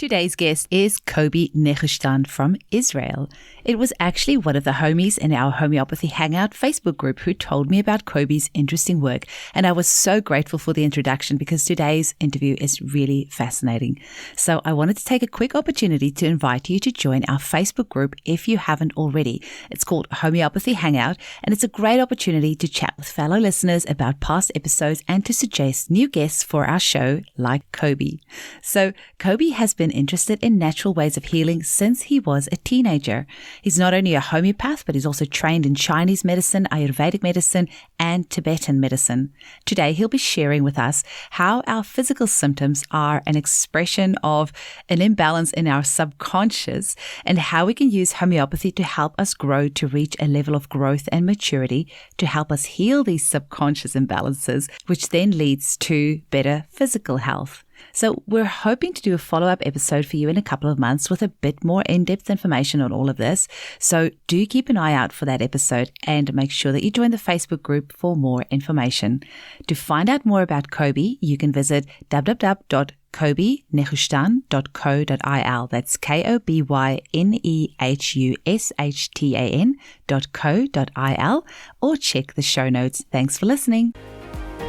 Today's guest is Koby Nehusthan from Israel. It was actually one of the homies in our Homeopathy Hangout Facebook group who told me about Koby's interesting work, and I was so grateful for the introduction because today's interview is really fascinating. So I wanted to take a quick opportunity to invite you to join our Facebook group if you haven't already. It's called Homeopathy Hangout, and it's a great opportunity to chat with fellow listeners about past episodes and to suggest new guests for our show like Koby. So Koby has been interested in natural ways of healing since he was a teenager. He's not only a homeopath, but he's also trained in Chinese medicine, Ayurvedic medicine, and Tibetan medicine. Today, he'll be sharing with us how our physical symptoms are an expression of an imbalance in our subconscious and how we can use homeopathy to help us grow to reach a level of growth and maturity to help us heal these subconscious imbalances, which then leads to better physical health. So we're hoping to do a follow-up episode for you in a couple of months with a bit more in-depth information on all of this. So do keep an eye out for that episode and make sure that you join the Facebook group for more information. To find out more about Koby, you can visit www.kobynehusthan.co.il. That's KOBYNEHUSHTAN.co.il, or check the show notes. Thanks for listening.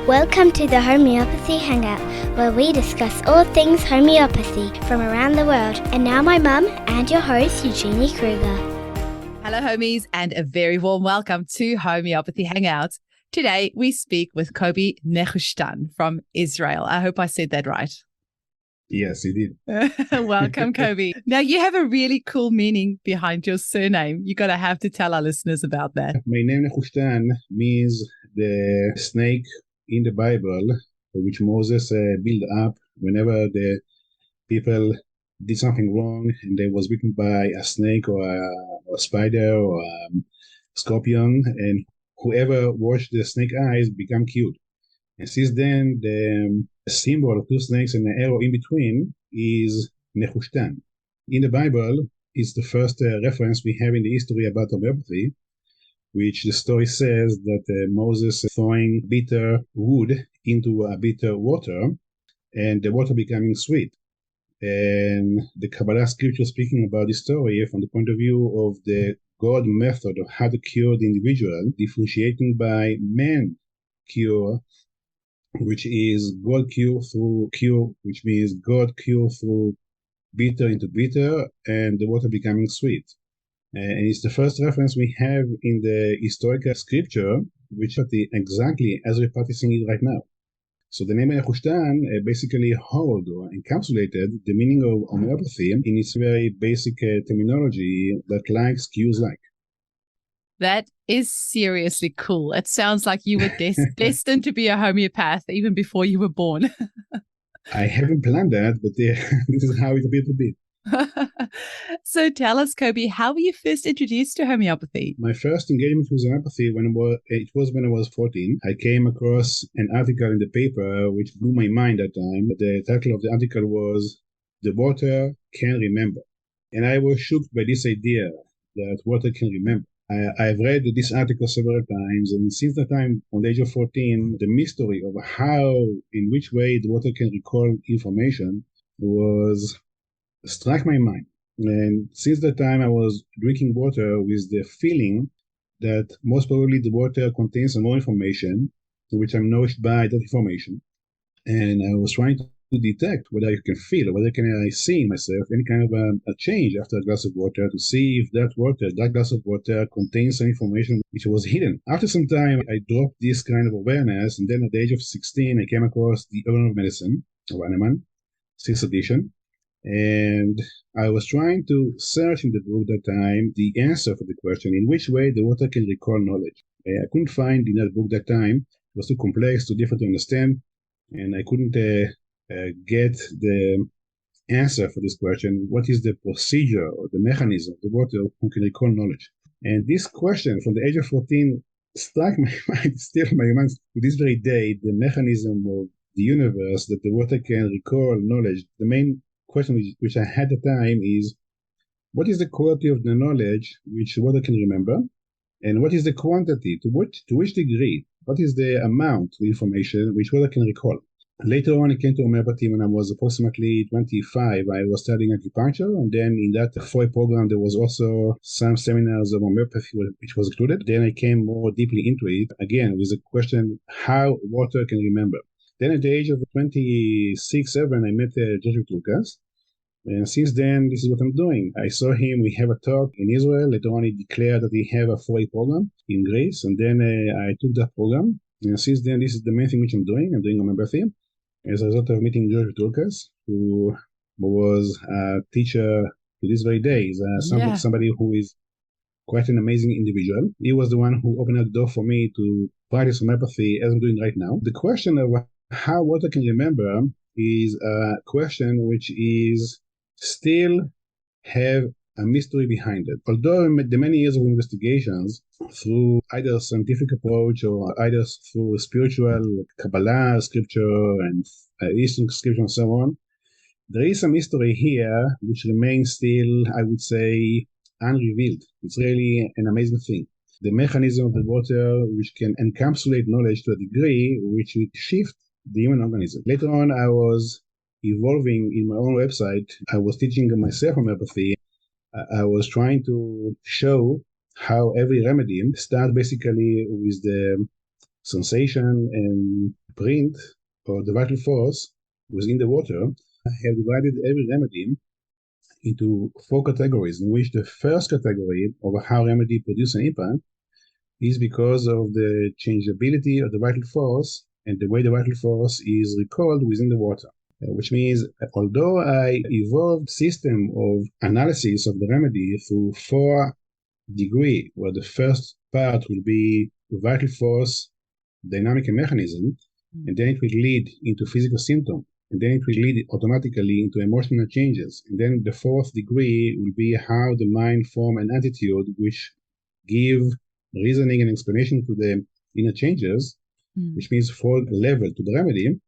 Welcome to the Homeopathy Hangout, where we discuss all things homeopathy from around the world. And now my mum and your host, Eugenie Kruger. Hello, homies, and a very warm welcome to Homeopathy Hangout. Today, we speak with Koby Nehusthan from Israel. I hope I said that right. Yes, you did. Welcome, Koby. Now, you have a really cool meaning behind your surname. You're going to have to tell our listeners about that. My name Nehusthan means the snake in the Bible, which Moses built up whenever the people did something wrong and they was bitten by a snake or a spider or a scorpion, and whoever washed the snake eyes become cured. And since then, the symbol of two snakes and an arrow in between is Nehusthan. In the Bible, it's the first reference we have in the history about homeopathy, which the story says that Moses throwing bitter wood into a bitter water and the water becoming sweet. And the Kabbalah scripture speaking about this story from the point of view of the God method of how to cure the individual, differentiating by man cure, which is God cure through cure, which means God cure through bitter into bitter and the water becoming sweet. And it's the first reference we have in the historical scripture, which is exactly as we're practicing it right now. So the name Nehusthan basically hold or encapsulated the meaning of homeopathy in its very basic terminology that likes cues like. That is seriously cool. It sounds like you were destined to be a homeopath even before you were born. I haven't planned that, but this is how it appeared to be. So tell us, Koby, how were you first introduced to homeopathy? My first engagement with homeopathy when I was 14. I came across an article in the paper which blew my mind at the time. The title of the article was "The Water Can Remember." And I was shocked by this idea that water can remember. I've read this article several times, and since that time, on the age of 14, the mystery of in which way the water can recall information struck my mind. And since that time, I was drinking water with the feeling that most probably the water contains some more information, to which I'm nourished by that information. And I was trying to detect whether I can feel or whether I see in myself any kind of a change after a glass of water to see if that glass of water contains some information which was hidden. After some time, I dropped this kind of awareness, and then at the age of 16, I came across the Organ of Medicine of Hahnemann, 6th edition. And I was trying to search in the book that time the answer for the question, in which way the water can recall knowledge. I couldn't find in that book that time. It was too complex, too difficult to understand, and I couldn't get the answer for this question. What is the procedure or the mechanism of the water who can recall knowledge? And this question from the age of 14 struck my mind, still in my mind to this very day, the mechanism of the universe that the water can recall knowledge. The main question which I had at the time is, what is the quality of the knowledge which water can remember? And what is the quantity? To which degree? What is the amount of information which water can recall? Later on, I came to homeopathy when I was approximately 25. I was studying acupuncture, and then in that 4 program, there was also some seminars of homeopathy which was included. Then I came more deeply into it, again, with the question how water can remember. Then at the age of 26, 7, I met Judge Vithoulkas. And since then, this is what I'm doing. I saw him, we have a talk in Israel. Later on, he declared that he have a 4 program in Greece. And then I took that program. And since then, this is the main thing which I'm doing. I'm doing homeopathy as a result of meeting George Vithoulkas, who was a teacher to this very day. He's somebody who is quite an amazing individual. He was the one who opened up the door for me to practice homeopathy as I'm doing right now. The question of how water can remember is a question which is still have a mystery behind it. Although the many years of investigations through either scientific approach or either through spiritual Kabbalah scripture and Eastern scripture and so on, there is a mystery here which remains still, I would say, unrevealed. It's really an amazing thing. The mechanism of the water which can encapsulate knowledge to a degree which will shift the human organism. Later on, I was evolving in my own website. I was teaching myself homeopathy. I was trying to show how every remedy starts basically with the sensation and print or the vital force within the water. I have divided every remedy into 4 categories, in which the first category of how remedy produces an impact is because of the changeability of the vital force and the way the vital force is recalled within the water. Which means, although I evolved system of analysis of the remedy through 4 degrees, where the first part will be vital force, dynamic and mechanism, and then it will lead into physical symptom, and then it will lead automatically into emotional changes. And then the 4th degree will be how the mind form an attitude which give reasoning and explanation to the inner changes, which means 4th level to the remedy.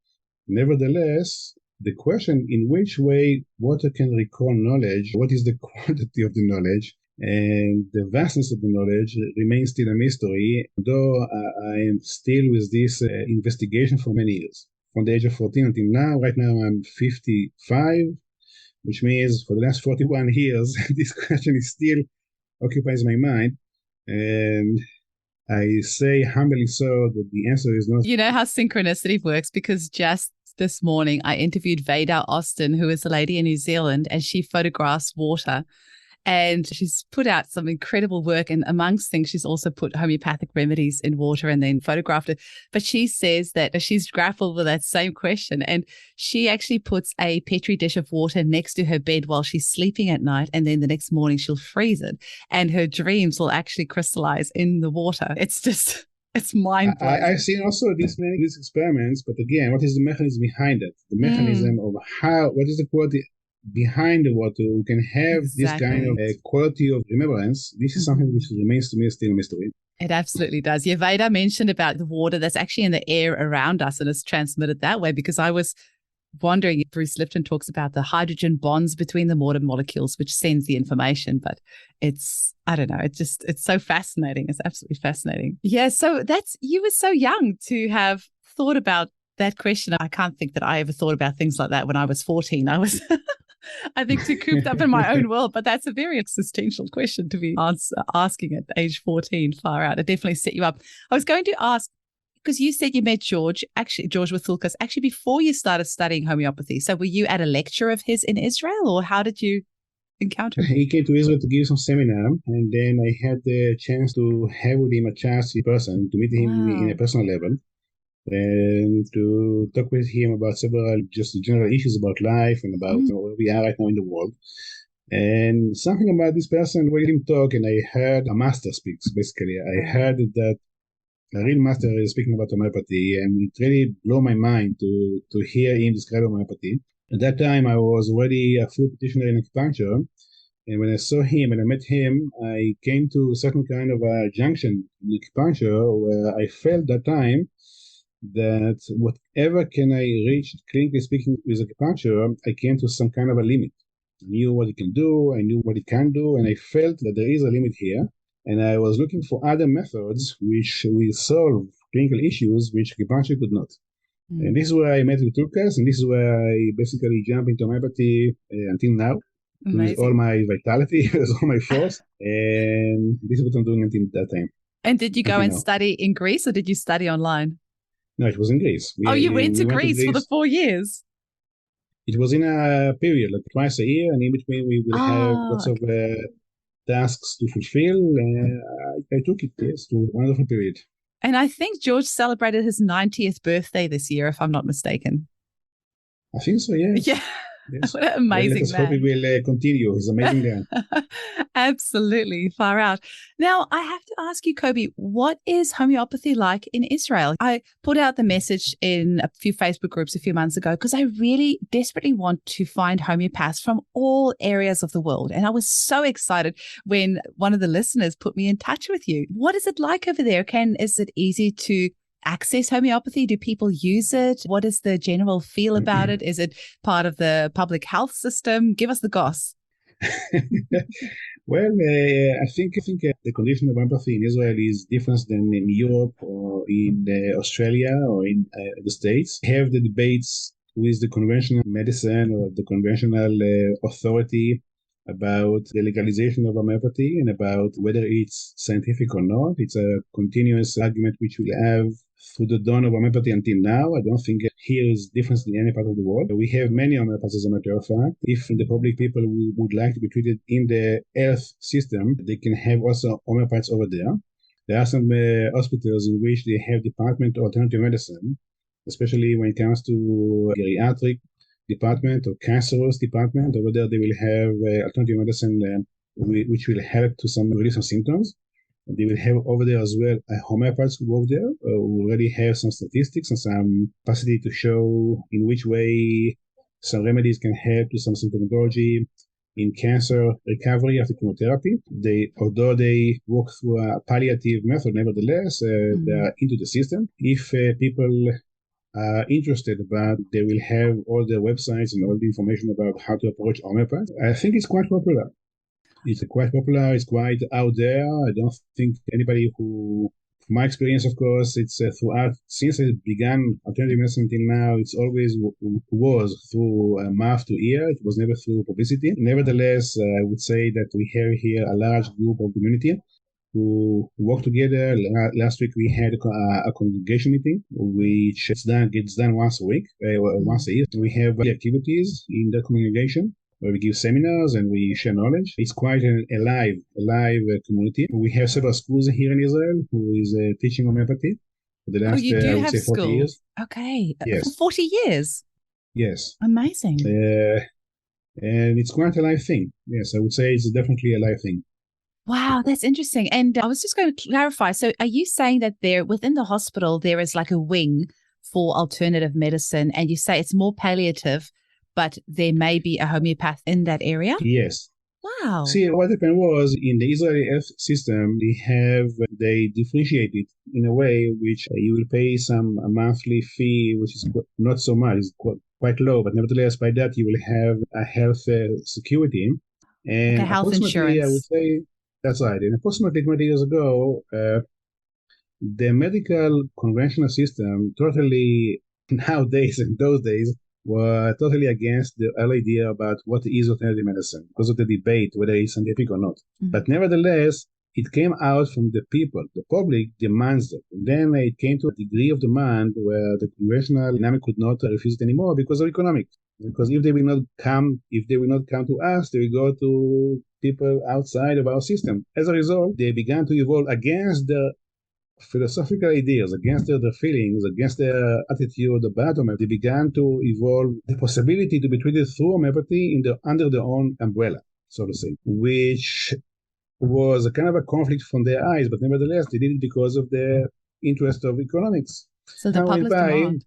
Nevertheless, the question in which way water can recall knowledge, what is the quantity of the knowledge, and the vastness of the knowledge remains still a mystery, though I am still with this investigation for many years. From the age of 14 until now, right now I'm 55, which means for the last 41 years, this question is still occupies my mind. And I say humbly so that the answer is not. You know how synchronicity works, because just this morning I interviewed Veda Austin, who is a lady in New Zealand, and she photographs water. And she's put out some incredible work. And amongst things, she's also put homeopathic remedies in water and then photographed it. But she says that she's grappled with that same question. And she actually puts a Petri dish of water next to her bed while she's sleeping at night. And then the next morning she'll freeze it. And her dreams will actually crystallize in the water. It's just, it's mind-blowing. I've seen also these experiments. But again, what is the mechanism behind it? The mechanism of what is the quality behind the water who can have this kind of quality of remembrance. This is something which remains to me still a mystery. It absolutely does. Yeah, Veda mentioned about the water that's actually in the air around us and it's transmitted that way, because I was wondering, Bruce Lipton talks about the hydrogen bonds between the water molecules, which sends the information, but it's, I don't know, it's so fascinating. It's absolutely fascinating. Yeah, so you were so young to have thought about that question. I can't think that I ever thought about things like that when I was 14. I was... I think too cooped up in my own world, but that's a very existential question to be asking at age 14, far out. It definitely set you up. I was going to ask, because you said you met George Vithoulkas, actually before you started studying homeopathy. So were you at a lecture of his in Israel, or how did you encounter him? He came to Israel to give some seminar, and then I had the chance to have with him a chance in person, to meet him in a personal level, and to talk with him about several just general issues about life and about where we are right now in the world. And something about this person, when him talk, and I heard a master speaks, basically. I heard that a real master is speaking about homeopathy, and it really blew my mind to hear him describe homeopathy. At that time, I was already a full practitioner in acupuncture, and when I saw him and I met him, I came to a certain kind of a junction in acupuncture where I felt that time that whatever can I reach, clinically speaking, with acupuncture, I came to some kind of a limit. I knew what it can do, I knew what it can do, and I felt that there is a limit here. And I was looking for other methods which will solve clinical issues which acupuncture could not. And this is where I met Vithoulkas, and this is where I basically jumped into homeopathy until now. With all my vitality, with all my force. And this is what I'm doing until that time. And did you go and study in Greece or did you study online? No, it was in Greece. You went to Greece for the 4 years? It was in a period, like twice a year, and in between we will have lots of tasks to fulfill. I took it, yes, to a wonderful period. And I think George celebrated his 90th birthday this year, if I'm not mistaken. I think so, yes. Yeah. Yes. What an amazing Let us hope it will continue. He's amazing guy. Absolutely. Far out. Now, I have to ask you, Koby, what is homeopathy like in Israel? I put out the message in a few Facebook groups a few months ago because I really desperately want to find homeopaths from all areas of the world. And I was so excited when one of the listeners put me in touch with you. What is it like over there? Is it easy to access homeopathy? Do people use it? What is the general feel about it? Is it part of the public health system? Give us the goss. Well, I think the condition of homeopathy in Israel is different than in Europe or in Australia or in the States. We have the debates with the conventional medicine or the conventional authority about the legalization of homeopathy and about whether it's scientific or not. It's a continuous argument which we'll have through the dawn of homeopathy until now. I don't think here is different in any part of the world. We have many homeopaths, as a matter of fact. If the public people would like to be treated in the health system, they can have also homeopaths over there. There are some hospitals in which they have department of alternative medicine, especially when it comes to geriatric department or cancerous department. Over there, they will have alternative medicine which will help to relieve some symptoms. They will have over there as well homeopaths who work there, who already have some statistics and some capacity to show in which way some remedies can help to some symptomatology in cancer recovery after chemotherapy. Although they work through a palliative method, nevertheless, they are into the system. If people are interested about, they will have all the websites and all the information about how to approach homeopaths. I think it's quite popular. It's quite popular. It's quite out there. I don't think anybody who, from my experience, of course, it's throughout, since it began alternative medicine until now, it's always was through mouth to ear. It was never through publicity. Nevertheless, I would say that we have here a large group of community who work together. Last week we had a congregation meeting, which gets done once a week, once a year. We have activities in the congregation where we give seminars and we share knowledge. It's quite a live community. We have several schools here in Israel who is teaching homeopathy for the last, I would say, 40 years. Okay. Yes. For 40 years? Yes. Amazing. And it's quite a live thing. Yes, I would say it's definitely a live thing. Wow, that's interesting. And I was just going to clarify. So are you saying that within the hospital, there is like a wing for alternative medicine, and you say it's more palliative, but there may be a homeopath in that area? Yes. Wow. See, what happened was in the Israeli health system, they differentiate it in a way which you will pay a monthly fee, which is not so much, it's quite low, but nevertheless, by that you will have a health security. And like a health insurance. I would say, that's right. And approximately 20 years ago, the medical conventional system totally, nowadays and those days, were totally against the whole idea about what is alternative medicine because of the debate whether it's scientific or not. But nevertheless, it came out from the people. The public demands it. And then it came to a degree of demand where the conventional dynamic could not refuse it anymore because of economic. Because if they will not come to us, they will go to people outside of our system. As a result, they began to evolve against the philosophical ideas, against their feelings, against their attitude about homeopathy. They began to evolve the possibility to be treated through homeopathy under their own umbrella, so to say, which was a kind of a conflict from their eyes, but nevertheless, they did it because of their interest of economics. So the public demand.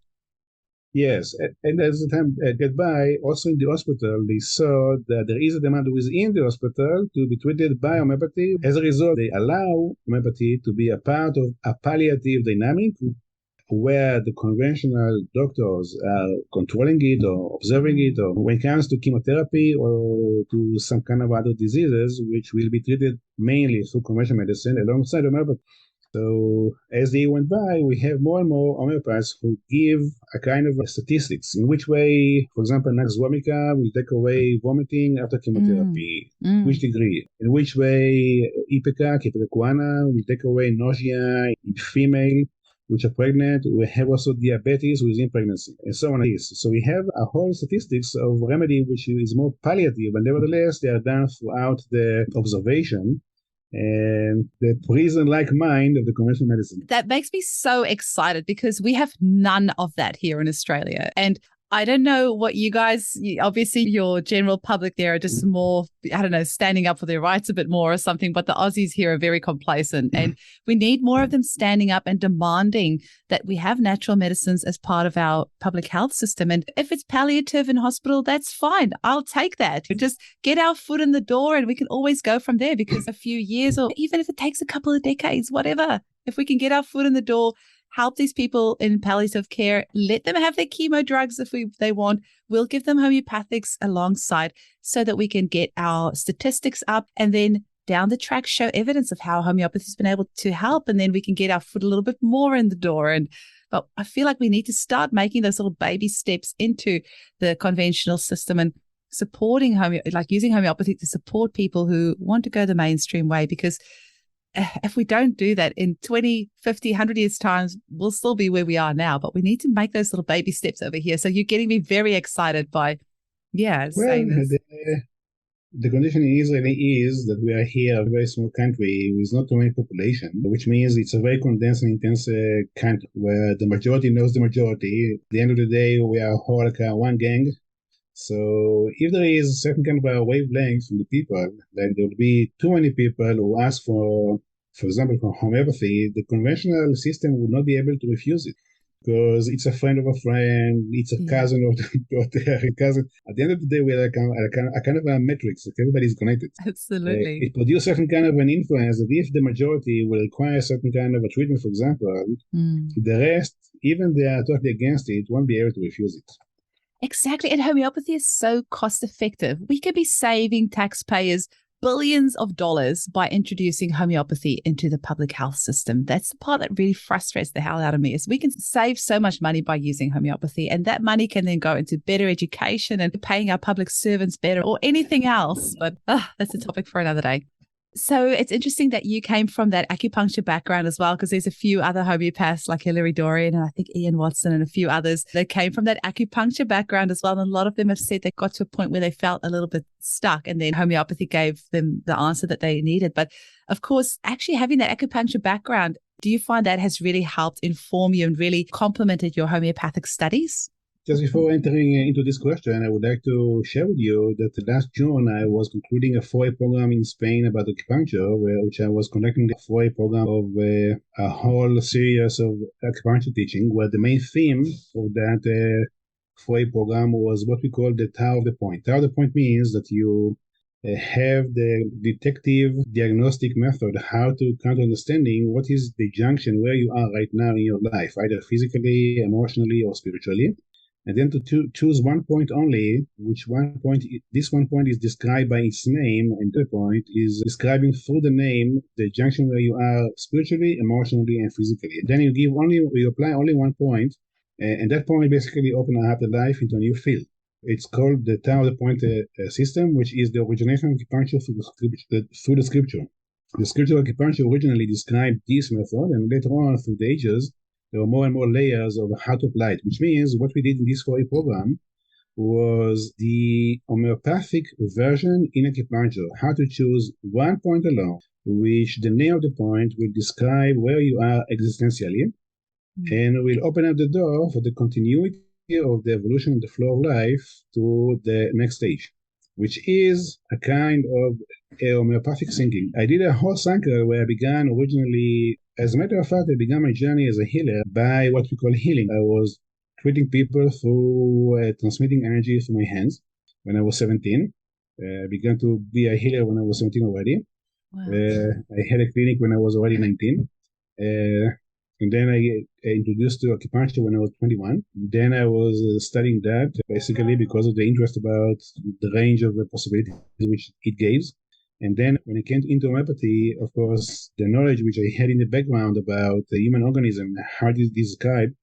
Yes, and as the time get by, also in the hospital, they saw that there is a demand within the hospital to be treated by homeopathy. As a result, they allow homeopathy to be a part of a palliative dynamic where the conventional doctors are controlling it or observing it, or when it comes to chemotherapy or to some kind of other diseases, which will be treated mainly through conventional medicine alongside homeopathy. So as the year went by, we have more and more homeopaths who give a kind of statistics in which way, for example, Nux vomica will take away vomiting after chemotherapy. Which degree? In which way Ipecac will take away nausea in female which are pregnant. We have also diabetes within pregnancy, and so on. So we have a whole statistics of remedy which is more palliative, but nevertheless they are done throughout the observation and the prison-like mind of the conventional medicine. That makes me so excited because we have none of that here in Australia. And I don't know what you guys, obviously your general public there are just more, I don't know, standing up for their rights a bit more or something, but the Aussies here are very complacent and we need more of them standing up and demanding that we have natural medicines as part of our public health system. And if it's palliative in hospital, that's fine. I'll take that. Just get our foot in the door and we can always go from there, because a few years or even if it takes a couple of decades, whatever, if we can get our foot in the door, help these people in palliative care, let them have their chemo drugs if they want. We'll give them homeopathics alongside so that we can get our statistics up and then down the track show evidence of how homeopathy has been able to help. And then we can get our foot a little bit more in the door. But I feel like we need to start making those little baby steps into the conventional system and supporting using homeopathy to support people who want to go the mainstream way, because if we don't do that in 20, 50, 100 years' time, we'll still be where we are now. But we need to make those little baby steps over here. So you're getting me very excited by, saying this. The condition in Israel is that we are here, a very small country with not too many population, which means it's a very condensed and intense country where the majority knows the majority. At the end of the day, we are all like one gang. So if there is a certain kind of a wavelength from the people, like there will be too many people who ask for example, for homeopathy, the conventional system would not be able to refuse it because it's a friend of a friend, it's a cousin of the cousin. At the end of the day, we're like a kind of a matrix, like everybody is connected. Absolutely. It produces certain kind of an influence that if the majority will require certain kind of a treatment, for example, the rest, even they are totally against it, won't be able to refuse it. Exactly. And homeopathy is so cost effective. We could be saving taxpayers billions of dollars by introducing homeopathy into the public health system. That's the part that really frustrates the hell out of me, is we can save so much money by using homeopathy, and that money can then go into better education and paying our public servants better or anything else. But that's a topic for another day. So it's interesting that you came from that acupuncture background as well, because there's a few other homeopaths like Hilary Dorian and I think Ian Watson and a few others that came from that acupuncture background as well. And a lot of them have said they got to a point where they felt a little bit stuck and then homeopathy gave them the answer that they needed. But of course, actually having that acupuncture background, do you find that has really helped inform you and really complemented your homeopathic studies? Just before entering into this question, I would like to share with you that last June I was concluding a 4-year program in Spain about acupuncture, which I was conducting a 4-year program of a whole series of acupuncture teaching, where the main theme of that 4-year program was what we call the Tower of the Point. Tower of the Point means that you have the detective diagnostic method, how to come to understanding what is the junction where you are right now in your life, either physically, emotionally, or spiritually. And then to choose one point only, this one point is described by its name, and the point is describing through the name the junction where you are spiritually, emotionally, and physically. And then you apply only one point, and that point basically opens up the life into a new field. It's called the Tower of the Point system, which is the origination of acupuncture through the scripture. The scriptural acupuncture originally described this method, and later on, through the ages, there were more and more layers of how to apply it, which means what we did in this 4-year program was the homeopathic version in acupuncture, how to choose one point alone, which the name of the point will describe where you are existentially, and will open up the door for the continuity of the evolution of the flow of life to the next stage, which is a kind of a homeopathic thinking. I did a whole cycle where I began originally. As a matter of fact, I began my journey as a healer by what we call healing. I was treating people through transmitting energy through my hands when I was 17. I began to be a healer when I was 17 already. Wow. I had a clinic when I was already 19. And then I introduced to acupuncture when I was 21. Then I was studying that basically because of the interest about the range of the possibilities which it gives. And then when I came into homeopathy, of course, the knowledge which I had in the background about the human organism, how it is described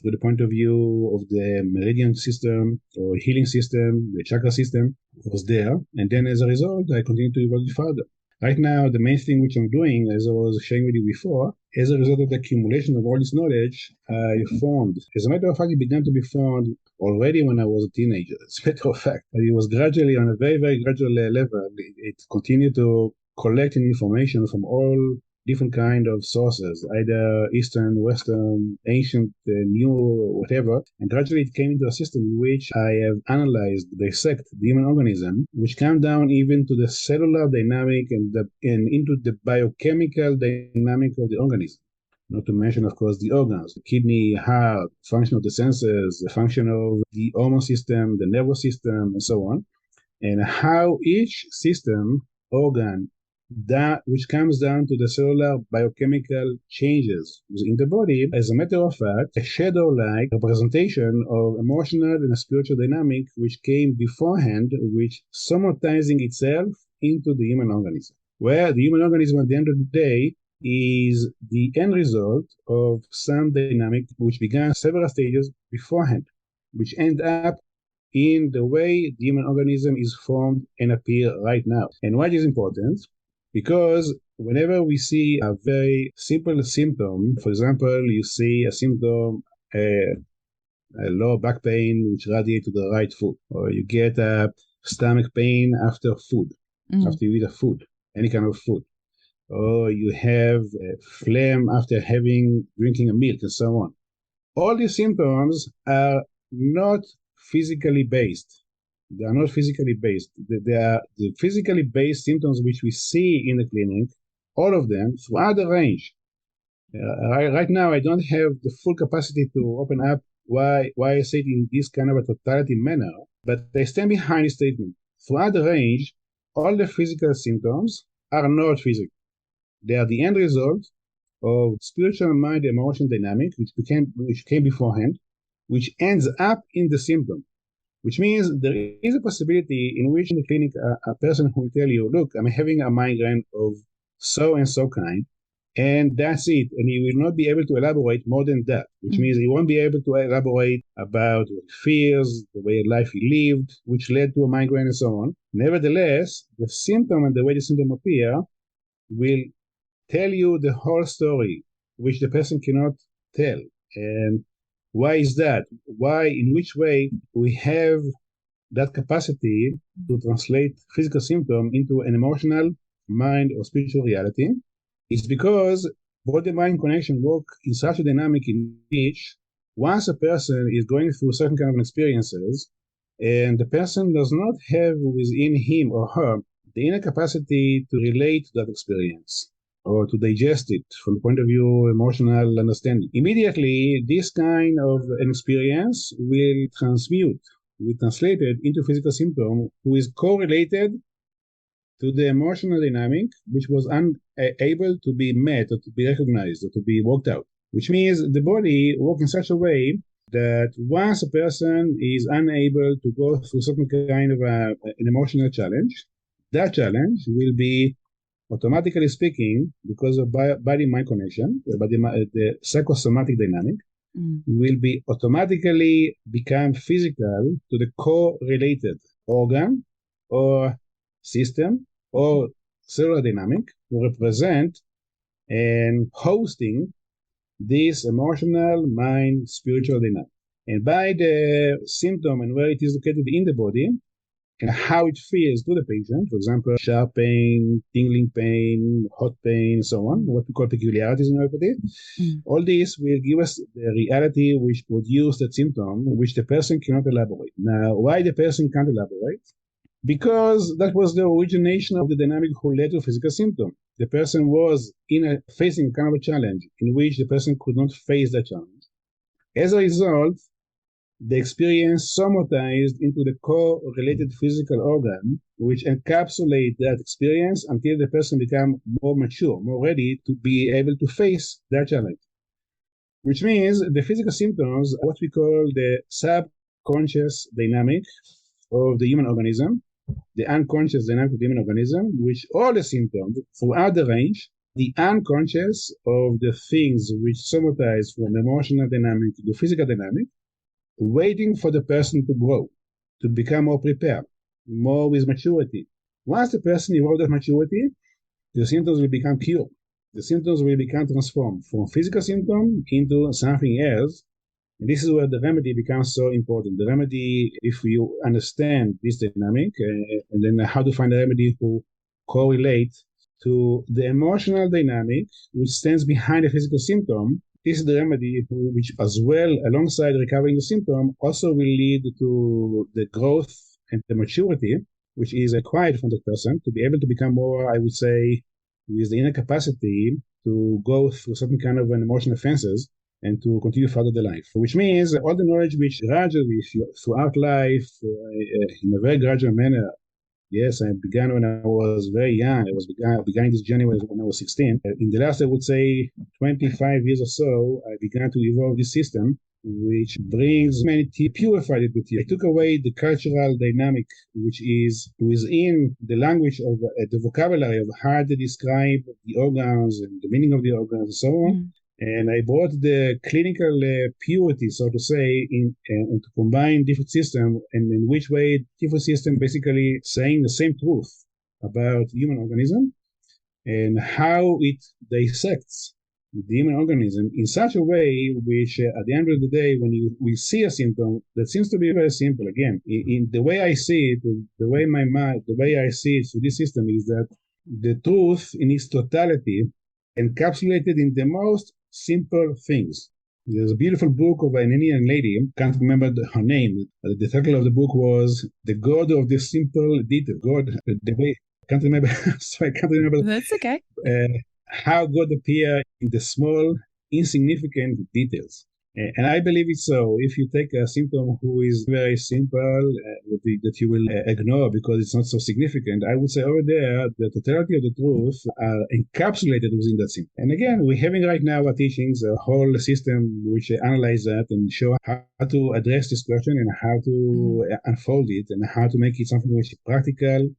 through the point of view of the meridian system or healing system, the chakra system, was there. And then as a result, I continued to evolve further. Right now, the main thing which I'm doing, as I was sharing with you before, as a result of the accumulation of all this knowledge, I formed, as a matter of fact, it began to be formed already when I was a teenager. As a matter of fact, it was gradually on a very, very gradual level. It continued to collect information from all different kind of sources, either Eastern, Western, ancient, new, whatever. And gradually it came into a system in which I have analyzed, dissect the human organism, which came down even to the cellular dynamic and into the biochemical dynamic of the organism. Not to mention, of course, the organs, the kidney, heart, function of the senses, the function of the hormone system, the nervous system, and so on. And how each system, organ, that which comes down to the cellular biochemical changes in the body, as a matter of fact, a shadow-like representation of emotional and spiritual dynamic which came beforehand, which somatizing itself into the human organism. Where the human organism at the end of the day is the end result of some dynamic which began several stages beforehand, which end up in the way the human organism is formed and appear right now. And why is important? Because whenever we see a very simple symptom, for example, you see a symptom, a lower back pain which radiates to the right foot, or you get a stomach pain after food, after you eat a food, any kind of food, or you have a phlegm after drinking a milk, and so on. All these symptoms are not physically based. They are not physically based. They are the physically based symptoms which we see in the clinic, all of them, throughout the range. Right now, I don't have the full capacity to open up why I say it in this kind of a totality manner, but I stand behind the statement. Throughout the range, all the physical symptoms are not physical. They are the end result of spiritual mind emotion dynamic, which came beforehand, which ends up in the symptom. Which means there is a possibility in which in the clinic a person who will tell you, look, I'm having a migraine of so and so kind, and that's it. And he will not be able to elaborate more than that, which means he won't be able to elaborate about what he fears, the way of life he lived, which led to a migraine and so on. Nevertheless, the symptom and the way the symptom appear will tell you the whole story, which the person cannot tell. And why is that? Why, in which way we have that capacity to translate physical symptom into an emotional, mind, or spiritual reality? It's because body-mind connection work in such a dynamic in which once a person is going through certain kind of experiences, and the person does not have within him or her the inner capacity to relate to that experience, or to digest it from the point of view emotional understanding. Immediately, this kind of an experience will translate it into physical symptom, who is correlated to the emotional dynamic, which was unable to be met or to be recognized or to be worked out. Which means the body works in such a way that once a person is unable to go through certain kind of an emotional challenge, that challenge will be automatically speaking, because of body-mind connection, the psychosomatic dynamic, will be automatically become physical to the correlated organ or system or cellular dynamic to represent and hosting this emotional, mind, spiritual dynamic. And by the symptom and where it is located in the body, and how it feels to the patient, for example, sharp pain, tingling pain, hot pain, so on, what we call peculiarities in homeopathy. All this will give us the reality which produces that symptom, which the person cannot elaborate. Now, why the person can't elaborate? Because that was the origination of the dynamic who led to physical symptom. The person was facing kind of a challenge in which the person could not face that challenge. As a result, the experience somatized into the correlated physical organ, which encapsulate that experience until the person becomes more mature, more ready to be able to face that challenge. Which means the physical symptoms are what we call the subconscious dynamic of the human organism, the unconscious dynamic of the human organism, which all the symptoms throughout the range, the unconscious of the things which somatize from emotional dynamic to the physical dynamic, waiting for the person to grow, to become more prepared, more with maturity. Once the person evolves at maturity, the symptoms will become cured. The symptoms will become transformed from physical symptom into something else. And this is where the remedy becomes so important. The remedy, if you understand this dynamic, and then how to find a remedy to correlate to the emotional dynamic which stands behind the physical symptom, this is the remedy which, as well, alongside recovering the symptom, also will lead to the growth and the maturity, which is required from the person to be able to become more, I would say, with the inner capacity to go through certain kind of an emotional offenses and to continue further the life. Which means all the knowledge which gradually throughout life, in a very gradual manner. Yes, I began when I was very young. I began this journey when I was 16. In the last, I would say, 25 years or so, I began to evolve this system, which brings humanity, purified it with you. I took away the cultural dynamic, which is within the language of the vocabulary of how to describe the organs and the meaning of the organs and so on. Mm. And I brought the clinical purity, so to say, and to combine different systems, and in which way different systems basically saying the same truth about human organism and how it dissects the human organism in such a way which, at the end of the day, when we see a symptom that seems to be very simple, again, in the way I see it, the way my mind, the way I see it through this system is that the truth in its totality encapsulated in the most simple things. There's a beautiful book of an Indian lady, can't remember her name. The title of the book was The God of the Simple Detail. God, the way, can't remember, so I can't remember. That's okay. How God appears in the small, insignificant details. And I believe it's so. If you take a symptom who is very simple, that you will ignore because it's not so significant, I would say over there, the totality of the truth are encapsulated within that symptom. And again, we're having right now our teachings, a whole system which analyze that and show how to address this question and how to unfold it and how to make it something which is practical,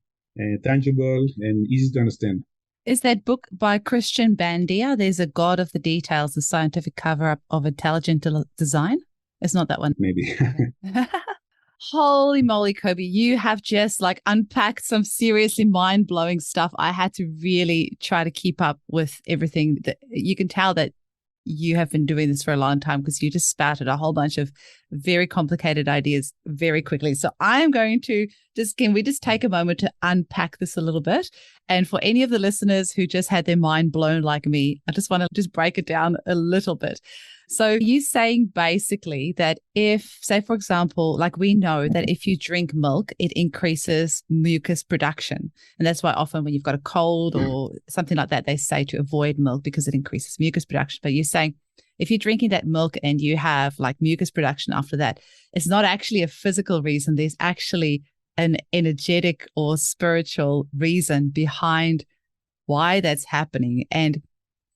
tangible, and easy to understand. Is that book by Christian Bandia? There's a God of the Details, the scientific cover-up of intelligent design. It's not that one. Maybe. Holy moly, Koby, you have just unpacked some seriously mind-blowing stuff. I had to really try to keep up with everything. You can tell that you have been doing this for a long time because you just spouted a whole bunch of very complicated ideas very quickly. So I'm going to can we just take a moment to unpack this a little bit? And for any of the listeners who just had their mind blown like me, I just want to just break it down a little bit. So you're saying basically that if, say, for example, we know that if you drink milk, it increases mucus production. And that's why often when you've got a cold or something like that, they say to avoid milk because it increases mucus production. But you're saying if you're drinking that milk and you have mucus production after that, it's not actually a physical reason. There's actually an energetic or spiritual reason behind why that's happening. And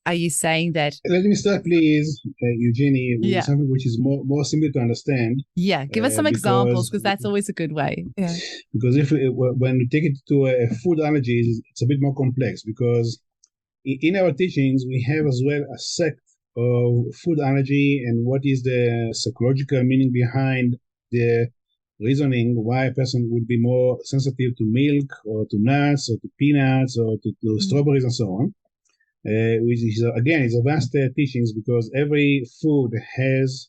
are you saying that? Let me start, please, Eugenie, with something which is more simple to understand. Yeah, give us some examples because that's always a good way. Yeah. Because when we take it to a food allergy, it's a bit more complex because in our teachings, we have as well a sect of food allergy and what is the psychological meaning behind the reasoning why a person would be more sensitive to milk or to nuts or to peanuts or to strawberries and so on. Which is, again, is a vast teachings because every food has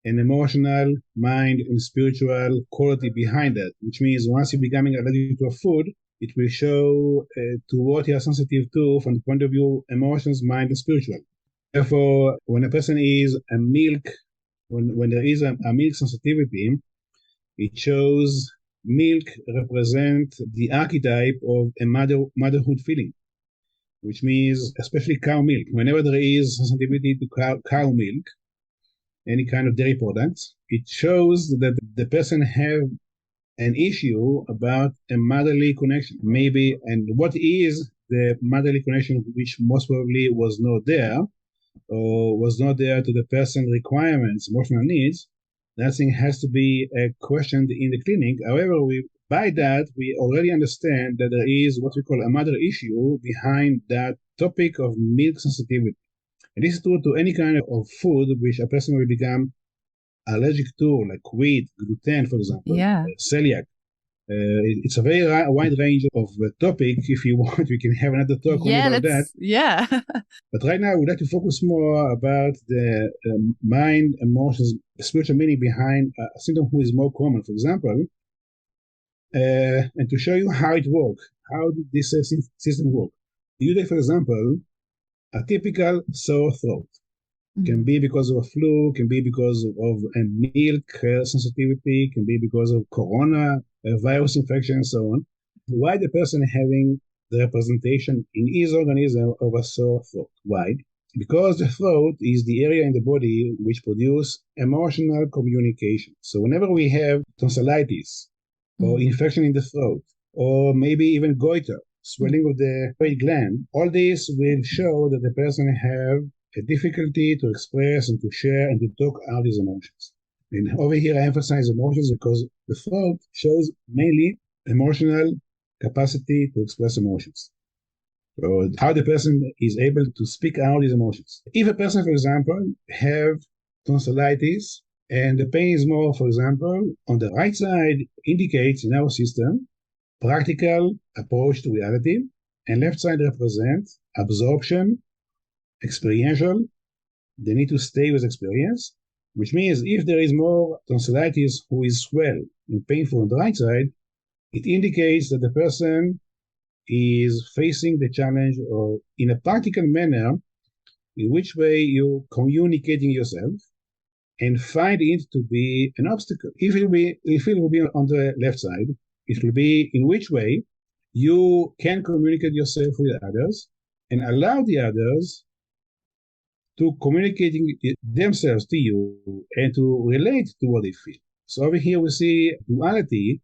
an emotional, mind, and spiritual quality behind it, which means once you're becoming allergic to a food, it will show to what you are sensitive to from the point of view emotions, mind, and spiritual. Therefore, when a person is a milk, when there is a milk sensitivity, it shows milk represent the archetype of a motherhood feeling, which means especially cow milk. Whenever there is sensitivity to cow milk, any kind of dairy products, it shows that the person have an issue about a motherly connection. Maybe, and what is the motherly connection which most probably was not there, or was not there to the person's requirements, emotional needs, that thing has to be questioned in the clinic. However, by that, we already understand that there is what we call a mother issue behind that topic of milk sensitivity. And this is true to any kind of food which a person will become allergic to, like wheat, gluten, for example, celiac. It's a very wide range of topic. If you want, we can have another talk only about that. Yeah. But right now, we'd like to focus more about the mind, emotions, spiritual meaning behind a symptom who is more common, for example, and to show you how it works. How did this system work? You take, for example, a typical sore throat. Can be because of a flu, can be because of a milk sensitivity, can be because of corona, virus infection, and so on. Why the person having the representation in his organism of a sore throat? Why? Because the throat is the area in the body which produces emotional communication. So whenever we have tonsillitis or infection in the throat, or maybe even goiter, swelling of the thyroid gland, all this will show that the person have a difficulty to express and to share and to talk out his emotions. And over here, I emphasize emotions because the throat shows mainly emotional capacity to express emotions. So how the person is able to speak out his emotions. If a person, for example, have tonsillitis and the pain is more, for example, on the right side indicates in our system practical approach to reality, and left side represents absorption, experiential, they need to stay with experience, which means if there is more tonsillitis who is swell and painful on the right side, it indicates that the person is facing the challenge of, in a practical manner, in which way you're communicating yourself, and find it to be an obstacle. If it will be on the left side, it will be in which way you can communicate yourself with others and allow the others to communicating themselves to you and to relate to what they feel. So over here we see duality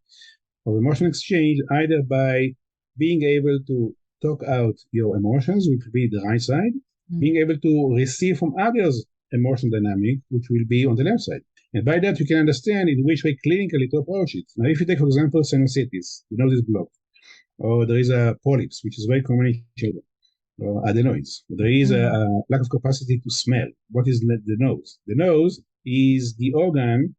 of emotional exchange, either by being able to talk out your emotions, which will be the right side, being able to receive from others emotional dynamic, which will be on the left side. And by that, you can understand in which way clinically to approach it. Now, if you take, for example, sinusitis, this block, or there is a polyps, which is very common in children, or adenoids. There is a lack of capacity to smell. What is the nose? The nose is the organ.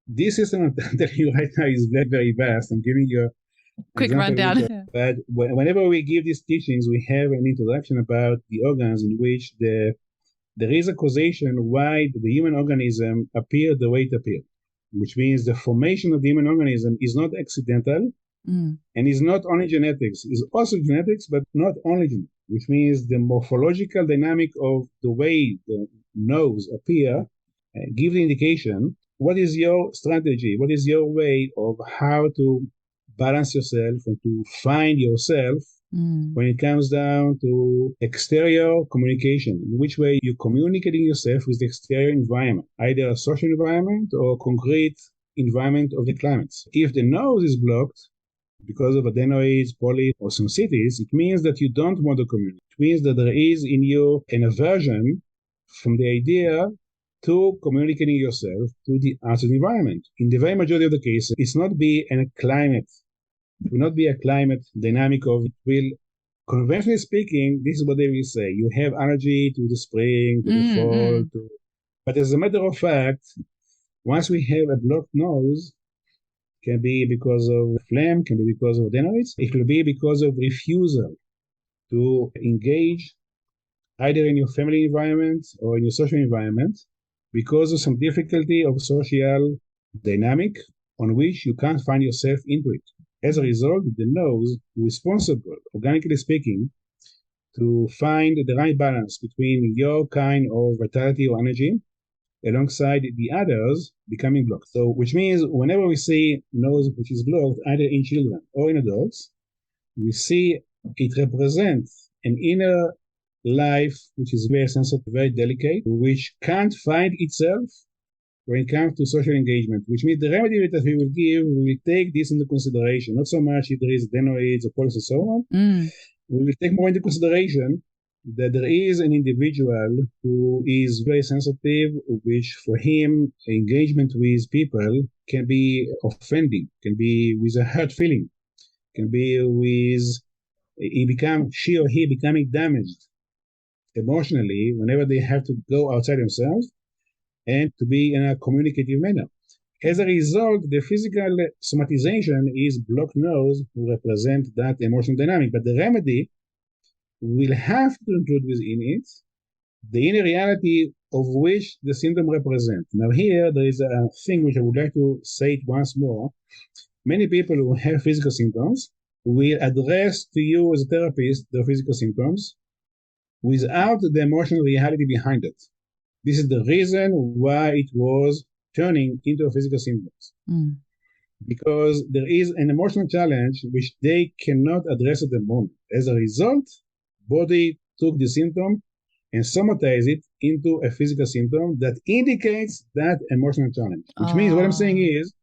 This system I'm telling you right now is very, very vast. I'm giving you a quick rundown. But whenever we give these teachings, we have an introduction about the organs in which there is a causation why the human organism appeared the way it appeared, which means the formation of the human organism is not accidental and is not only genetics, is also genetics, but not only genetics, which means the morphological dynamic of the way the nose appear give the indication what is your strategy, what is your way of how to balance yourself and to find yourself when it comes down to exterior communication, in which way you're communicating yourself with the exterior environment, either a social environment or concrete environment of the climates. If the nose is blocked because of adenoids, polyps, or sinusitis, it means that you don't want to communicate. It means that there is in you an aversion from the idea to communicating yourself to the outside environment. In the very majority of the cases, it's not be a climate. It will not be a climate dynamic of it will, conventionally speaking, this is what they will say. You have allergy to the spring, to the fall, but as a matter of fact, once we have a blocked nose, can be because of phlegm, can be because of adenoids, it will be because of refusal to engage either in your family environment or in your social environment because of some difficulty of social dynamic on which you can't find yourself into it. As a result, the nose is responsible, organically speaking, to find the right balance between your kind of vitality or energy alongside the others becoming blocked. So, which means whenever we see nose which is blocked, either in children or in adults, we see it represents an inner life which is very sensitive, very delicate, which can't find itself when it comes to social engagement, which means the remedy that we will give, we will take this into consideration, not so much if there is adenoids or polyps and so on. We will take more into consideration that there is an individual who is very sensitive, which for him, engagement with people can be offending, can be with a hurt feeling, can be with she or he becoming damaged emotionally whenever they have to go outside themselves and to be in a communicative manner. As a result, the physical somatization is blocked nose to represent that emotional dynamic, but the remedy will have to include within it the inner reality of which the symptom represents. Now here, there is a thing which I would like to say it once more. Many people who have physical symptoms will address to you as a therapist their physical symptoms without the emotional reality behind it. This is the reason why it was turning into a physical symptoms. Because there is an emotional challenge which they cannot address at the moment. As a result, body took the symptom and somatized it into a physical symptom that indicates that emotional challenge. Which means what I'm saying is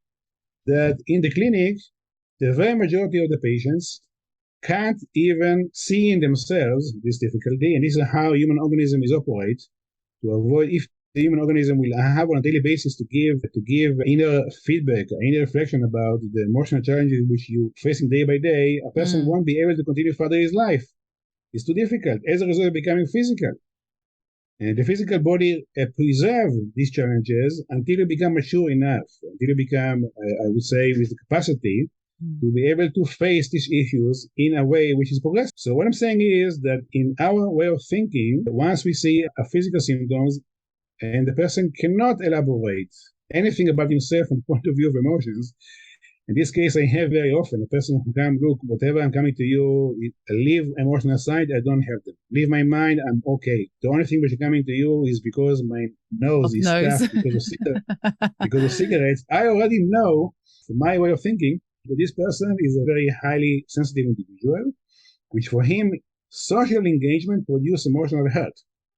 that in the clinic, the very majority of the patients can't even see in themselves this difficulty, and this is how human organism is operate to avoid, if the human organism will have on a daily basis to give inner feedback, inner reflection about the emotional challenges which you're facing day by day, a person won't be able to continue further his life. It's too difficult. As a result of becoming physical. And the physical body preserve these challenges until you become mature enough, until you become, I would say, with the capacity to be able to face these issues in a way which is progressive. So what I'm saying is that in our way of thinking, once we see a physical symptoms and the person cannot elaborate anything about himself from the point of view of emotions, in this case, I have very often a person who come, look, whatever I'm coming to you, leave emotional side, I don't have them. Leave my mind, I'm okay. The only thing which is coming to you is because my nose is stuffed because of cigarettes. I already know, from my way of thinking, that this person is a very highly sensitive individual, which for him, social engagement produces emotional hurt.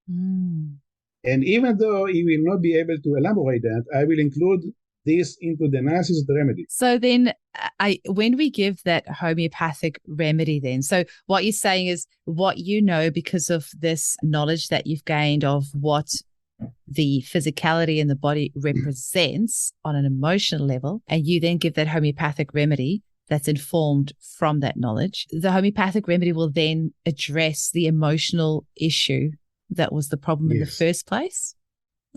And even though he will not be able to elaborate that, I will include this into the analysis of the remedy. So then when we give that homeopathic remedy then, so what you're saying is what you know because of this knowledge that you've gained of what the physicality in the body represents on an emotional level, and you then give that homeopathic remedy that's informed from that knowledge. The homeopathic remedy will then address the emotional issue that was the problem in the first place?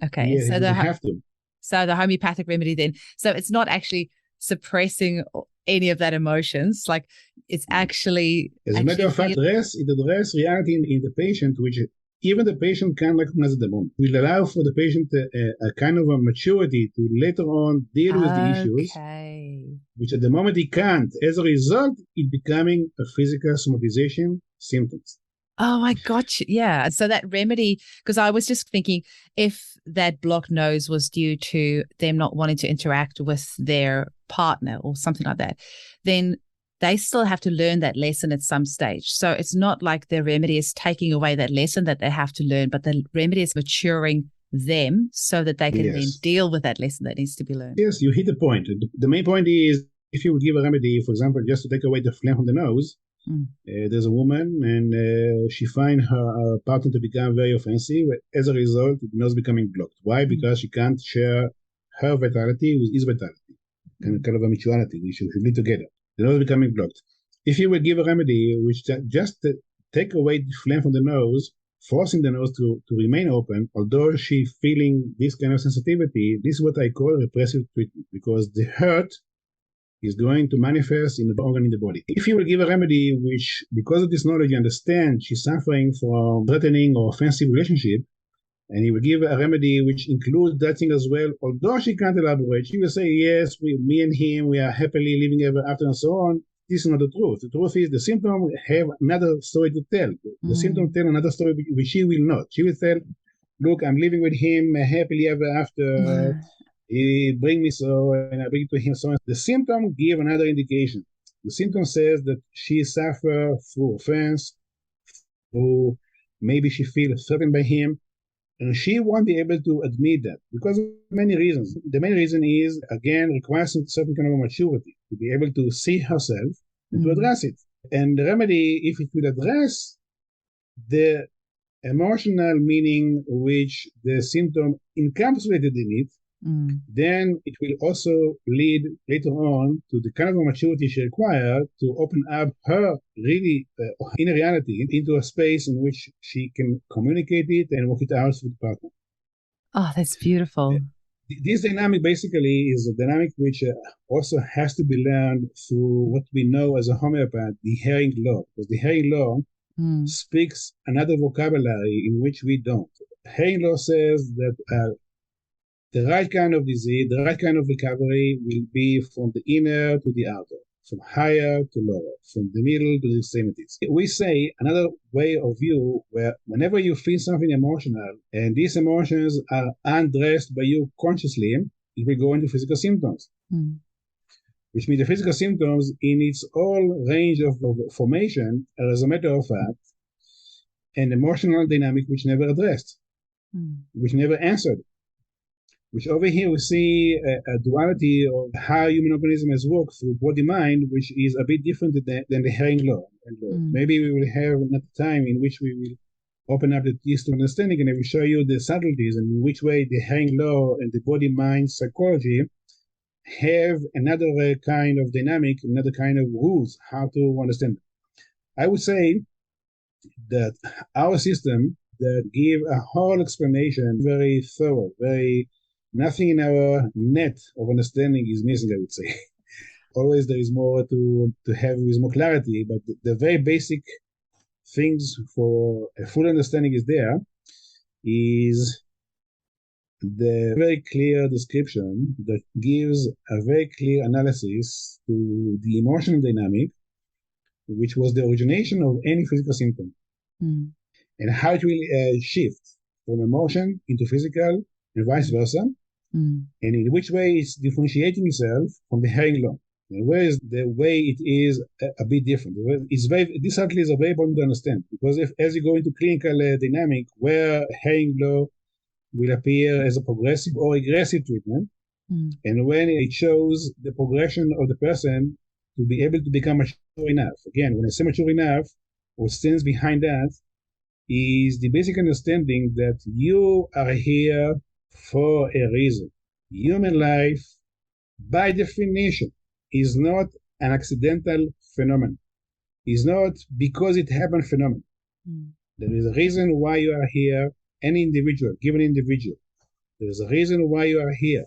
Okay. Yes, so have to. So the homeopathic remedy then, so it's not actually suppressing any of that emotions, like it's actually... As a matter of fact, it addresses reality in the patient, which even the patient can recognize at the moment. It will allow for the patient a kind of a maturity to later on deal with the issues, which at the moment he can't. As a result, it becoming a physical somatization symptoms. Oh, I got you. Yeah. So that remedy, because I was just thinking if that blocked nose was due to them not wanting to interact with their partner or something like that, then they still have to learn that lesson at some stage. So it's not like the remedy is taking away that lesson that they have to learn, but the remedy is maturing them so that they can then deal with that lesson that needs to be learned. Yes, you hit the point. The main point is if you would give a remedy, for example, just to take away the phlegm from the nose, there's a woman and she finds her partner to become very offensive. As a result, the nose becoming blocked. Why? Because she can't share her vitality with his vitality. Kind of a mutuality. They should be together. The nose becoming blocked. If you would give a remedy which just take away the phlegm from the nose, forcing the nose to remain open, although she feeling this kind of sensitivity, this is what I call repressive treatment, because the hurt is going to manifest in the organ in the body. If you will give a remedy which, because of this knowledge, you understand she's suffering from threatening or offensive relationship, and you will give a remedy which includes that thing as well, although she can't elaborate, she will say, yes, me and him, we are happily living ever after and so on. This is not the truth. The truth is the symptom have another story to tell. The symptom tell another story which she will not. She will tell, look, I'm living with him happily ever after. He bring me so, and I bring it to him so. The symptom give another indication. The symptom says that she suffer through offense, through maybe she feels threatened by him, and she won't be able to admit that because of many reasons. The main reason is, again, requires a certain kind of maturity to be able to see herself and to address it. And the remedy, if it will address the emotional meaning which the symptom encapsulated in it, then it will also lead later on to the kind of maturity she requires to open up her really inner reality into a space in which she can communicate it and work it out with the partner. Oh, that's beautiful. This dynamic basically is a dynamic which also has to be learned through what we know as a homeopath, the hearing law, because the hearing law speaks another vocabulary in which we don't. Hearing law says that the right kind of disease, the right kind of recovery will be from the inner to the outer, from higher to lower, from the middle to the extremities. We say another way of view where whenever you feel something emotional and these emotions are undressed by you consciously, it will go into physical symptoms. Which means the physical symptoms in its whole range of formation are, as a matter of fact, an emotional dynamic which never addressed, which never answered. Which over here we see a duality of how human organisms work through body-mind, which is a bit different than the hearing law. And maybe we will have another time in which we will open up this to understanding, and I will show you the subtleties and in which way the hearing law and the body-mind psychology have another kind of dynamic, another kind of rules, how to understand. I would say that our system that give a whole explanation, very thorough, nothing in our net of understanding is missing, I would say. Always there is more to have with more clarity, but the very basic things for a full understanding is is the very clear description that gives a very clear analysis to the emotional dynamic, which was the origination of any physical symptom, and how it will shift from emotion into physical and vice versa, and in which way it's differentiating itself from the hearing law. And where is the way it is a bit different? This certainly is very important to understand, because as you go into clinical dynamic, where hearing law will appear as a progressive or regressive treatment, and when it shows the progression of the person to be able to become mature enough. Again, when I say mature enough, what stands behind that is the basic understanding that you are here for a reason. Human life, by definition, is not an accidental phenomenon. It's not because it happened phenomenon. There is a reason why you are here, any individual, given individual. There is a reason why you are here.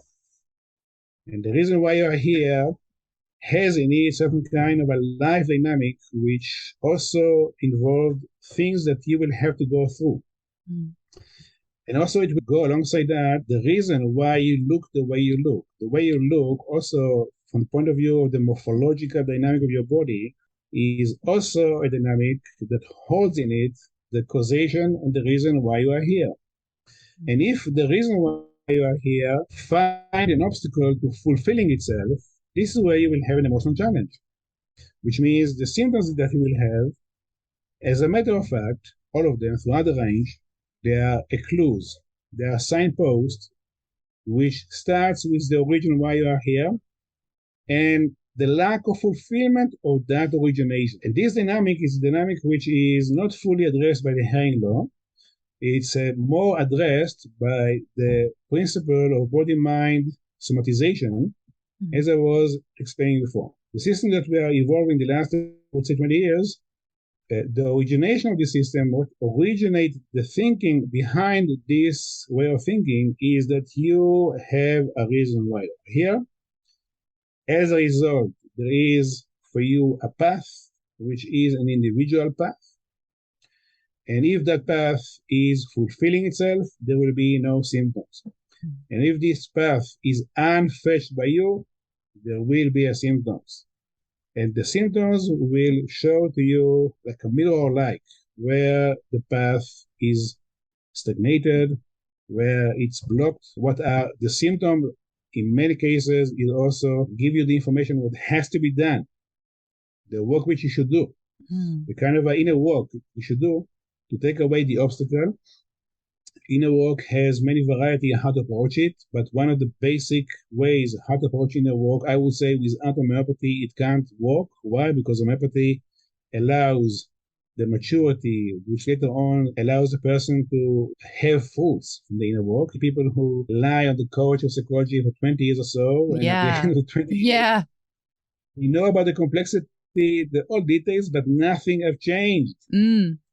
And the reason why you are here has in it certain kind of a life dynamic which also involved things that you will have to go through. And also it will go alongside that, the reason why you look the way you look. The way you look also from the point of view of the morphological dynamic of your body is also a dynamic that holds in it the causation and the reason why you are here. And if the reason why you are here find an obstacle to fulfilling itself, this is where you will have an emotional challenge, which means the symptoms that you will have, as a matter of fact, all of them throughout the range, they are a clues, they are signposts, which starts with the origin why you are here, and the lack of fulfillment of that origination. And this dynamic is a dynamic which is not fully addressed by the hearing law. It's more addressed by the principle of body-mind somatization, as I was explaining before. The system that we are evolving the last, I would say, 20 years, the origination of the system, what originates the thinking behind this way of thinking is that you have a reason why you're here. As a result, there is for you a path, which is an individual path. And if that path is fulfilling itself, there will be no symptoms. And if this path is unfetched by you, there will be a symptoms. And the symptoms will show to you like a mirror-like, where the path is stagnated, where it's blocked. What are the symptoms? In many cases, it also give you the information what has to be done, the work which you should do, the kind of inner work you should do to take away the obstacle. Inner work has many variety how to approach it, but one of the basic ways how to approach inner work, I would say without homeopathy, it can't work. Why? Because homeopathy allows the maturity, which later on allows the person to have fruits from the inner work. People who lie on the couch of psychology for 20 years or so, and at the end of the 20 years, you know about the complexity, all details, but nothing have changed.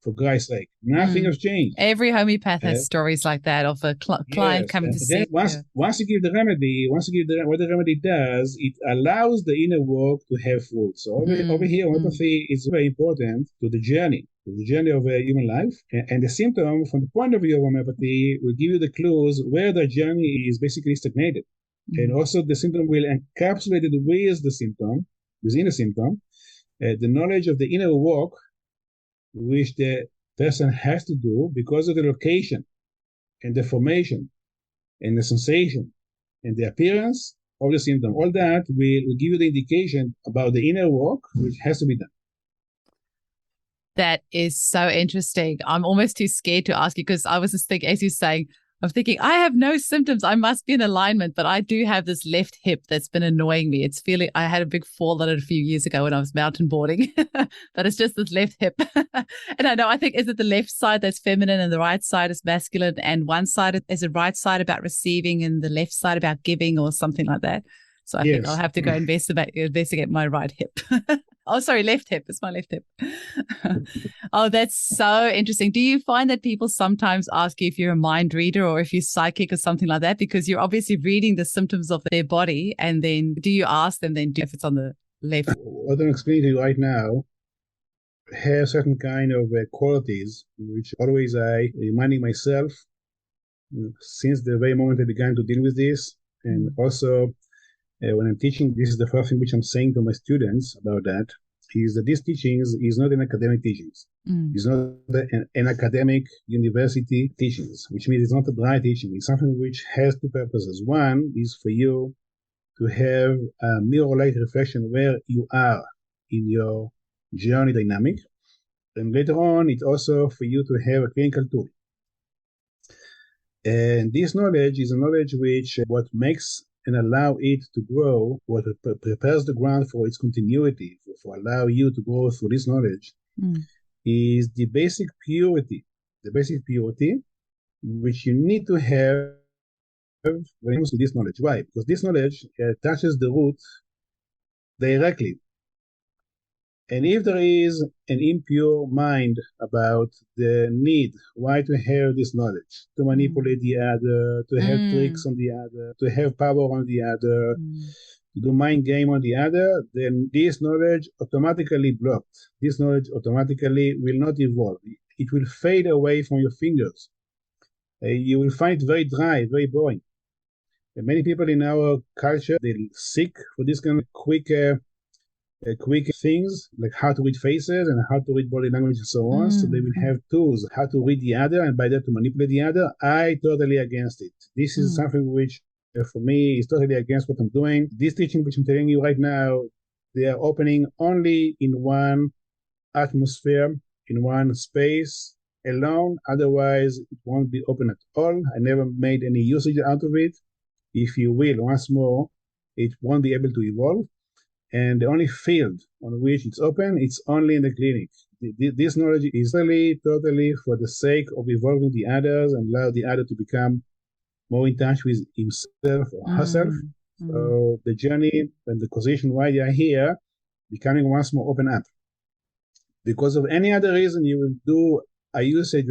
For Christ's sake, nothing has changed. Every homeopath has stories like that of a client coming to see. Once you give the remedy, what the remedy does, it allows the inner work to have fruit. So over here, homeopathy is very important to the journey of human life. And the symptom, from the point of view of homeopathy, will give you the clues where the journey is basically stagnated. And also the symptom will encapsulate it with the symptom, within the symptom, the knowledge of the inner work which the person has to do because of the location and the formation and the sensation and the appearance of the symptom. All that will give you the indication about the inner work which has to be done. That is so interesting. I'm almost too scared to ask you because I was just thinking, as you're saying, I'm thinking, I have no symptoms. I must be in alignment, but I do have this left hip that's been annoying me. It's feeling, I had a big fall on it a few years ago when I was mountain boarding, but it's just this left hip. And I know, I think, is it the left side that's feminine and the right side is masculine, and one side is the right side about receiving and the left side about giving or something like that. So I think I'll have to go investigate my right hip. Oh, sorry, left hip. It's my left hip. Oh, that's so interesting. Do you find that people sometimes ask you if you're a mind reader or if you're psychic or something like that? Because you're obviously reading the symptoms of their body, and then do you ask them then if it's on the left? What I'm explaining to you right now have certain kind of qualities, which always I reminding myself since the very moment I began to deal with this, and also when I'm teaching, this is the first thing which I'm saying to my students about that, is that these teachings is not an academic teachings. It's not an academic university teachings, which means it's not a dry teaching. It's something which has two purposes. One is for you to have a mirror-like reflection where you are in your journey dynamic. And later on, it's also for you to have a clinical tool. And this knowledge is a knowledge which what makes and allow it to grow, what prepares the ground for its continuity, for allow you to go through this knowledge, is the basic purity, which you need to have when it comes to this knowledge. Why? Because this knowledge touches the root directly. And if there is an impure mind about the need, why to have this knowledge, to manipulate the other, to have tricks on the other, to have power on the other, to do mind game on the other, then this knowledge automatically blocked. This knowledge automatically will not evolve. It will fade away from your fingers. You will find it very dry, very boring. And many people in our culture, they seek for this kind of quick things, like how to read faces and how to read body language and so on. So they will have tools, how to read the other, and by that to manipulate the other. I totally against it. This is something which, for me, is totally against what I'm doing. This teaching, which I'm telling you right now, they are opening only in one atmosphere, in one space alone. Otherwise, it won't be open at all. I never made any usage out of it. If you will, once more, it won't be able to evolve. And the only field on which it's open, it's only in the clinic. This knowledge is totally for the sake of evolving the others and allow the other to become more in touch with himself or herself. So the journey and the causation why they are here, becoming once more open up. Because of any other reason you will do a usage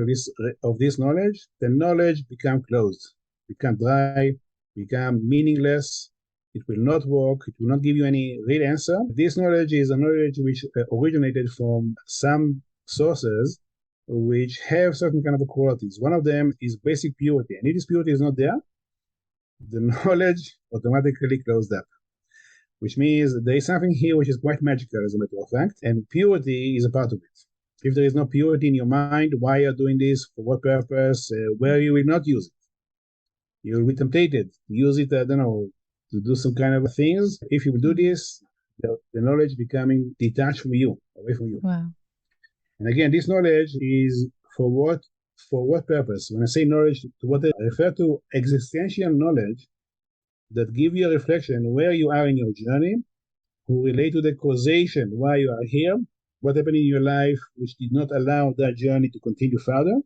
of this knowledge, the knowledge become closed, become dry, become meaningless. It will not work. It will not give you any real answer. This knowledge is a knowledge which originated from some sources which have certain kind of qualities. One of them is basic purity. And if this purity is not there, the knowledge automatically closed up, which means there is something here which is quite magical, as a matter of fact, and purity is a part of it. If there is no purity in your mind, why you are doing this, for what purpose, where you will not use it. You will be tempted to use it, I don't know, to do some kind of things. If you do this, the knowledge becoming detached from you, away from you. Wow. And again, this knowledge is for what purpose? When I say knowledge, to what I refer to existential knowledge that give you a reflection where you are in your journey, who relate to the causation why you are here, what happened in your life which did not allow that journey to continue further,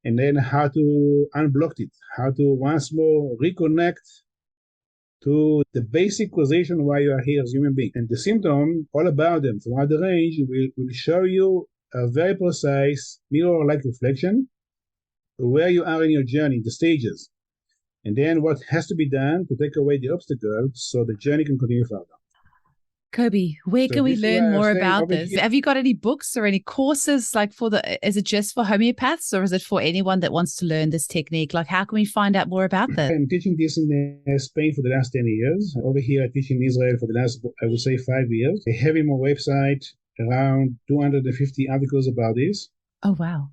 and then how to unblock it, how to once more reconnect to the basic causation why you are here as a human being. And the symptom, all about them throughout the range, will show you a very precise mirror-like reflection where you are in your journey, the stages, and then what has to be done to take away the obstacle so the journey can continue further. Koby, where can we learn more about this? Here. Have you got any books or any courses is it just for homeopaths or is it for anyone that wants to learn this technique? Like, how can we find out more about this? I'm teaching this in Spain for the last 10 years. Over here, I teach in Israel for the last, I would say, 5 years. I have in my website around 250 articles about this. Oh, wow.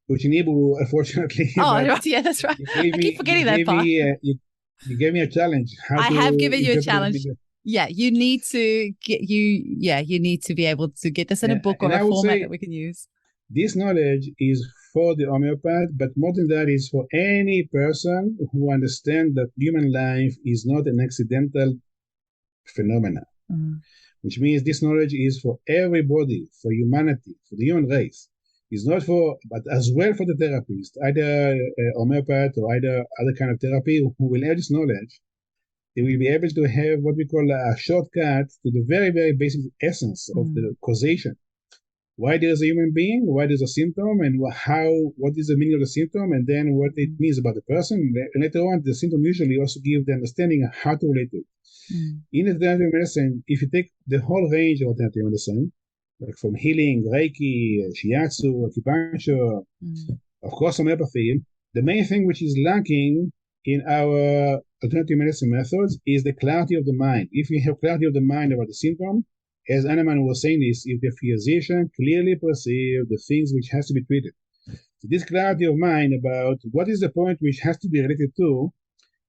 Which in Hebrew, unfortunately. Oh, yeah, that's right. I keep forgetting that part. You gave me a challenge. I have given you a challenge. Yeah, you need to you need to be able to get this in a book or a format that we can use. This knowledge is for the homeopath, but more than that, is for any person who understands that human life is not an accidental phenomenon. Which means this knowledge is for everybody, for humanity, for the human race. It's not for, but as well for the therapist, either homeopath or either other kind of therapy who will have this knowledge. They will be able to have what we call a shortcut to the very, very basic essence of the causation. Why there's a human being, why there's a symptom, and what is the meaning of the symptom, and then what it means about the person. And later on, the symptom usually also give the understanding of how to relate to it. In alternative medicine, if you take the whole range of alternative medicine, like from healing, Reiki, Shiatsu, acupuncture, of course, homeopathy, the main thing which is lacking in our alternative medicine methods is the clarity of the mind. If you have clarity of the mind about the symptom, as Annaman was saying this, if the physician clearly perceives the things which has to be treated. So this clarity of mind about what is the point which has to be related to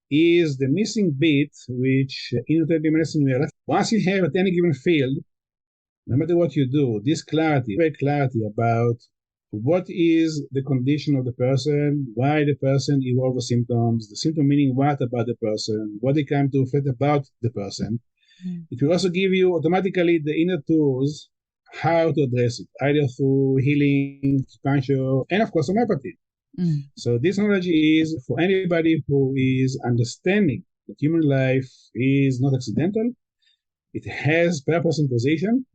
is the missing bit which in alternative medicine we are left. Once you have at any given field, no matter what you do, this clarity, very clarity about what is the condition of the person, why the person evolves the symptoms, the symptom meaning what about the person, what they come to reflect about the person. It will also give you automatically the inner tools how to address it, either through healing, acupuncture, and of course homeopathy. So this knowledge is for anybody who is understanding that human life is not accidental, it has purpose and causation.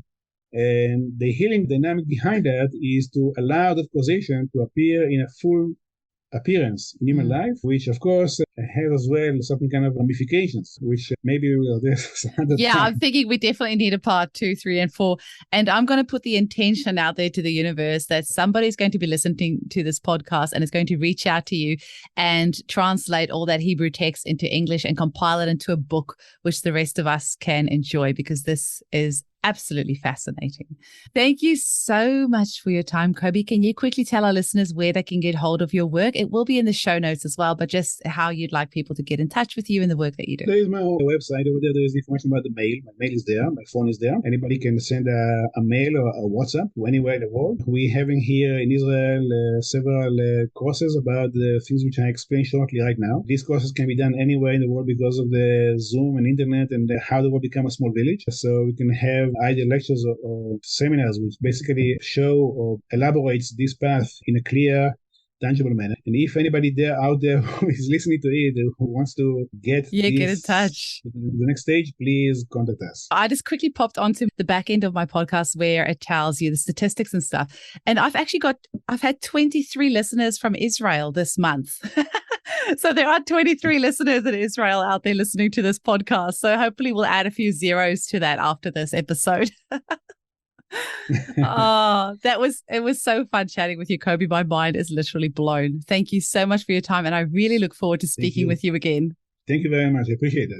And the healing dynamic behind that is to allow that causation to appear in a full appearance in human life, which of course has as well certain kind of ramifications, which maybe we will address another time. I'm thinking we definitely need a part 2, 3, and 4. And I'm going to put the intention out there to the universe that somebody's going to be listening to this podcast and is going to reach out to you and translate all that Hebrew text into English and compile it into a book, which the rest of us can enjoy, because this is absolutely fascinating. Thank you so much for your time, Koby. Can you quickly tell our listeners where they can get hold of your work? It will be in the show notes as well, but just how you'd like people to get in touch with you and the work that you do. There is my website over there. There is information about the mail. My mail is there. My phone is there. Anybody can send a mail or a WhatsApp to anywhere in the world. We're having here in Israel several courses about the things which I explained shortly right now. These courses can be done anywhere in the world because of the Zoom and internet and how the world become a small village. So we can have either lectures or seminars which basically show or elaborates this path in a clear, tangible manner. And if anybody out there who is listening to it, who wants to get in touch to the next stage, please contact us. I just quickly popped onto the back end of my podcast where it tells you the statistics and stuff. And I've had 23 listeners from Israel this month. So there are 23 listeners in Israel out there listening to this podcast. So hopefully we'll add a few zeros to that after this episode. It was so fun chatting with you, Koby. My mind is literally blown. Thank you so much for your time. And I really look forward to speaking with you again. Thank you very much. I appreciate it.